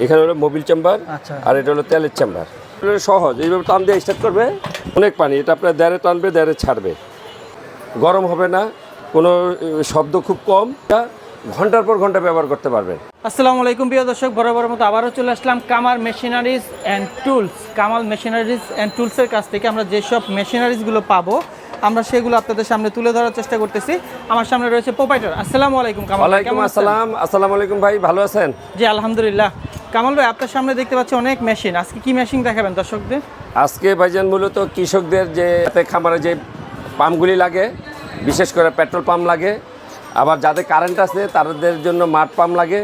এখানে হলো Mobil chamber আচ্ছা। আর এটা হলো তেলের চেম্বার। সহজ, এইভাবে টান দিয়ে স্টার্ট করবে, অনেক পানি, এটা আপনার দেড়ে টানবে দেড়ে ছাড়বে, গরম হবে না, কোনো শব্দ খুব কম, ঘন্টার পর ঘন্টা ব্যবহার করতে পারবেন। আসসালামু আলাইকুম প্রিয় দর্শক, বরাবর মতো আবারও চলে আসলাম Kamal machineries and tools. Kamal machineries and টুলসের কাছ থেকে আমরা যেসব মেশিনারিজগুলো পাবো আমরা সেগুলো আপনাদের সামনে তুলে ধরার চেষ্টা করতেছি। আমার সামনে রয়েছে প্রোপাইটার। আসসালামু আলাইকুম কামাল ভাই। ওয়ালাইকুম আসসালাম। আসসালামু আলাইকুম ভাই, ভালো আছেন? জি আলহামদুলিল্লাহ। কামাল ভাই, আপনার সামনে দেখতে পাচ্ছি অনেক মেশিন, আজকে কি মেশিন দেখাবেন দর্শকদের? আজকে ভাইজান মূলত কৃষকদের যে খামারে যে পাম্পগুলি লাগে, বিশেষ করে পেট্রোল পাম্প লাগে, আবার যাদের কারেন্ট আছে তাদের জন্য মাঠ পাম্প লাগে,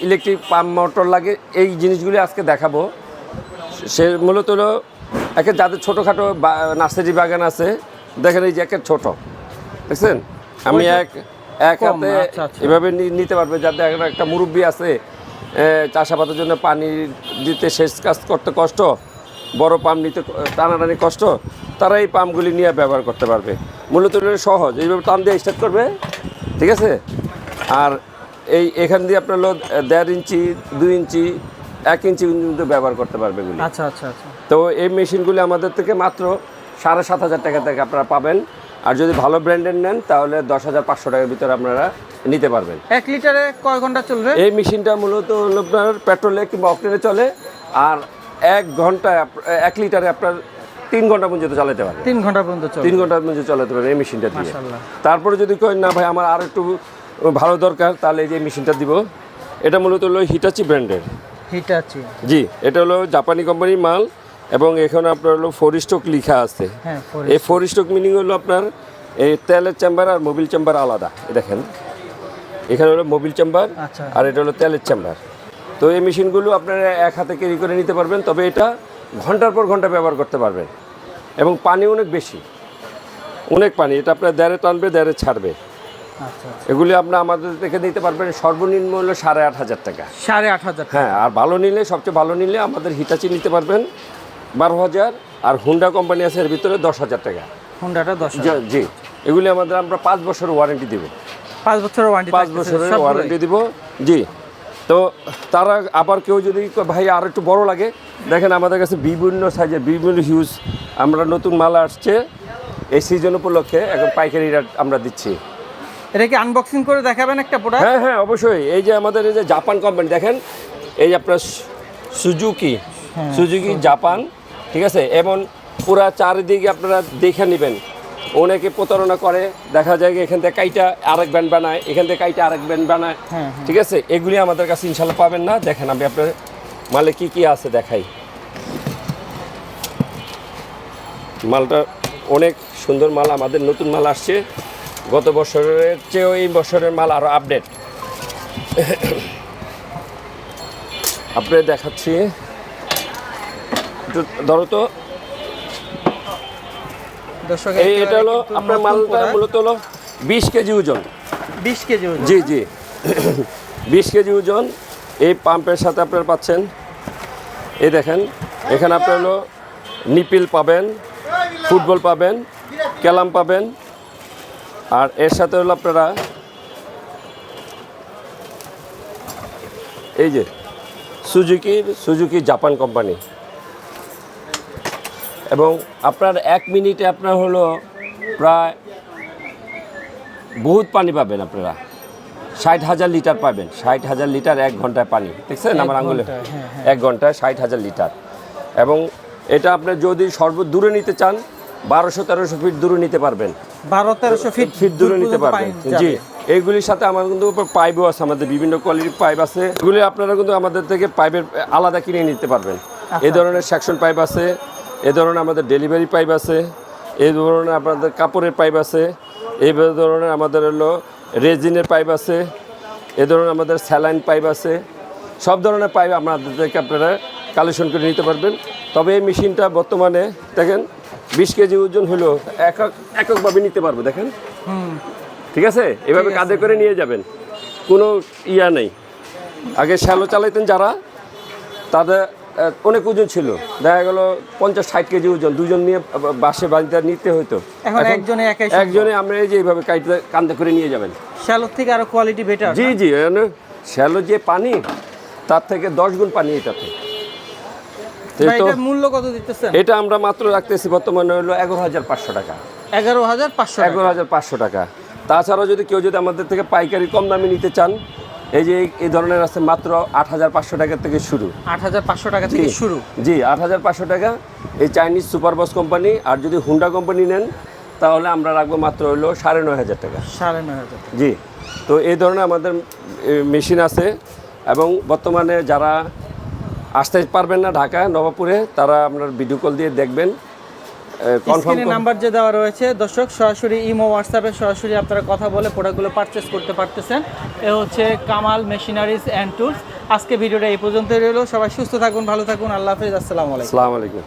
ইলেকট্রিক পাম্প মোটর লাগে, এই জিনিসগুলি আজকে দেখাবো। সে মূলত হলো একে যাদের ছোটোখাটো নার্সারি বাগান আছে, দেখেন এই যে একের ছোট, দেখছেন? আমি এক হাতে এভাবে নিতে পারবে, যাদের একটা মুরব্বি আছে, চাষাবাদের জন্য পানি দিতে, সেচ কাজ করতে কষ্ট, বড় পাম্প নিতে টানাটানি কষ্ট, তারা এই পাম্পগুলি নিয়ে ব্যবহার করতে পারবে। মূলত সহজ, এইভাবে টান দিয়ে স্টার্ট করবে, ঠিক আছে? আর এখান দিয়ে আপনার হলো 1.5 ইঞ্চি, 2 ইঞ্চি, 1 ইঞ্চি পর্যন্ত ব্যবহার করতে পারবে এগুলি। আচ্ছা আচ্ছা আচ্ছা। তো এই মেশিনগুলি আমাদের থেকে মাত্র 7,500 টাকা থেকে আপনারা পাবেন। আর যদি ভালো ব্র্যান্ডের নেন তাহলে 10,500 টাকার ভিতরে আপনারা নিতে পারবেন। 1 লিটারে কয় ঘন্টা চলবে? এই মেশিনটা মূলত আপনার পেট্রোলে কিংবা অকটেনে চলে, আর 1 ঘন্টায় 1 লিটারে আপনার 3 ঘন্টা পর্যন্ত চালাতে পারবেন। 3 ঘন্টা পর্যন্ত চলবে? 3 ঘন্টা পর্যন্ত চালাতে পারবেন এই মেশিনটা দিয়ে। মাশাআল্লাহ। তারপরে যদি কই না ভাই আমার আর একটু ভালো দরকার, তাহলে এই যে মেশিনটা দিব। এটা মূলত হলো হিটাচি ব্র্যান্ডের। হিটাচি? জি, এটা হলো জাপানি কোম্পানির মাল, এবং এখানে আপনার হলো 4 স্ট্রোক লেখা আছে। হ্যাঁ, এই 4 স্ট্রোক মিনিং হলো আপনার এই তেলের চেম্বার আর মোবিল চেম্বার আলাদা। দেখেন এখানে হলো মোবিল চেম্বার, আচ্ছা, আর এটা হলো তেলের চেম্বার। তো এই মেশিনগুলো আপনারা এক হাতে ক্যারি করে নিতে পারবেন, তবে এটা ঘন্টার পর ঘন্টা ব্যবহার করতে পারবেন, এবং পানি অনেক বেশি, অনেক পানি, এটা আপনার দেড়ে টানবে দেড়ে ছাড়বে। আচ্ছা। এগুলি আপনার আমাদের থেকে নিতে পারবেন সর্বনিম্ন হলো 8,500 টাকা। 8,500? হ্যাঁ, আর ভালো নিলে, সবচেয়ে ভালো নিলে আমাদের হিটাচি নিতে পারবেন 12,000, আর হুন্ডা কোম্পানি আছে এর ভিতরে 10,000 টাকা। হুন্ডাটা 10,000? জি, এগুলি আমরা 5 বছরের ওয়ারেন্টি দেব। 5 বছরের ওয়ারেন্টি? 5 বছরের ওয়ারেন্টি দিব। জি, তো তারা আবার কেউ যদি ভাই আর একটু বড় লাগে, দেখেন আমাদের কাছে বিভিন্ন সাইজের বিভিন্ন হিউজ আমরা নতুন মাল আসছে এই সিজন উপলক্ষে, এখন পাইকারি রেট আমরা দিচ্ছি। এটা কি আনবক্সিং করে দেখাবেন একটা প্রোডাক্ট? হ্যাঁ হ্যাঁ, অবশ্যই। এই যে আমাদের এই যে জাপান কোম্পানি, দেখেন এই যে আপনার সুজুকি জাপান, ঠিক আছে? এবং পুরা চারিদিকে আপনারা দেখে নেবেন। অনেকে প্রতারণা করে, দেখা যায় এখান থেকে কাইটা আরেক ব্যান্ড বানায়, এখান থেকে কাইটা আরেক ব্যান্ড বানায়, ঠিক আছে? এগুলি আমাদের কাছে ইনশাল্লাহ পাবেন না। দেখেন আমি আপনার মালে কি কি আছে দেখাই। মালটা অনেক সুন্দর মাল, আমাদের নতুন মাল আসছে, গত বছরের চেয়েও এই বছরের মাল আরও আপডেট। আপনাদের দেখাচ্ছি, একটু ধরো তো। এটা হলো আপনার মালটা মূলত হলো 20 কেজি ওজন। 20 কেজি ওজন? জি জি, 20 কেজি ওজন। এই পাম্পের সাথে আপনারা পাচ্ছেন, এই দেখেন এখানে আপনার হলো নিপিল পাবেন, ফুটবল পাবেন, ক্যালাম পাবেন, আর এর সাথে হলো আপনারা এই যে সুজুকি জাপান কোম্পানি, এবং আপনার 1 মিনিটে আপনার হলো প্রায় বহুত পানি পাবেন। আপনারা 60,000 লিটার পাবেন, 60,000 লিটার 1 ঘন্টায় পানি, দেখছেন আমার আঙুলে? 1 ঘন্টায় 60,000 লিটার। এবং এটা আপনি যদি দূরে নিতে চান 1200-1300 ফিট দূরে নিতে পারবেন। 1200-1300 ফিট দূরে নিতে পারবেন। জি, এইগুলির সাথে আমার কিন্তু পাইপও আছে, আমাদের বিভিন্ন কোয়ালিটির পাইপ আছে। এগুলি আপনারা কিন্তু আমাদের থেকে পাইপের আলাদা কিনে নিতে পারবেন। এই ধরনের সেকশন পাইপ আছে, এই ধরনের আমাদের ডেলিভারি পাইপ আছে, এই ধরনের আপনাদের কাপড়ের পাইপ আছে, এই ধরনের আমাদের হলো রেজিনের পাইপ আছে, এই ধরনের আমাদের স্যালাইন পাইপ আছে। সব ধরনের পাইপ আমাদের থেকে আপনারা কালেকশন করে নিতে পারবেন। তবে এই মেশিনটা বর্তমানে দেখেন 20 কেজি ওজন হলো এককভাবে নিতে পারবো, দেখেন, ঠিক আছে? এভাবে কাঁধে করে নিয়ে যাবেন, কোনো ইয়া নেই। আগে শ্যালো চালাইতেন যারা, তাদের অনেক ওজন ছিল, দেখা গেল 50-60 কেজি ওজন, দুজন নিয়ে বাসে বাড়িতে নিতে হতো। এখন একজনে আমরা এই যে এইভাবে কাঁধে করে নিয়ে যাবেন। শ্যালোর থেকে আরো কোয়ালিটি বেটার? জি জি, শ্যালো যে পানি, তার থেকে 10 গুণ পানি এটাতে। ভাই এটার মূল্য কত দিতেছেন? এটা আমরা মাত্র রাখতেছি বর্তমানে হলো 11,500 টাকা। 11,500 11,500 টাকা। তাছাড়াও যদি কেউ যদি আমাদের থেকে পাইকারি কম দামে নিতে চান, এই যে এই ধরনের আছে মাত্র 8,500 টাকা থেকে শুরু। 8,500 টাকা থেকে শুরু? জি, 8,500 টাকা। এই চাইনিজ সুপার বস কোম্পানি। আর যদি হুন্ডা কোম্পানি নেন তাহলে আমরা রাখবো মাত্র হলো 9,500 টাকা। 9,500। জি, তো এই ধরনের আমাদের মেশিন আছে। এবং বর্তমানে যারা আসতে পারবেন না ঢাকা নবাবপুরে, তারা আপনার ভিডিও কল দিয়ে দেখবেন। স্ক্রিনে নাম্বার যে দেওয়া রয়েছে দর্শক, সরাসরি ইমো হোয়াটসঅ্যাপে সরাসরি আপনারা কথা বলে প্রোডাক্টগুলো পারচেস করতে পারতেছেন। এ হচ্ছে কামাল মেশিনারিজ অ্যান্ড টুলস। আজকে ভিডিওটা এই পর্যন্তই রইল। সবাই সুস্থ থাকুন, ভালো থাকুন, আল্লাহ হাফেজ, আসসালামু আলাইকুম। আসসালামু আলাইকুম।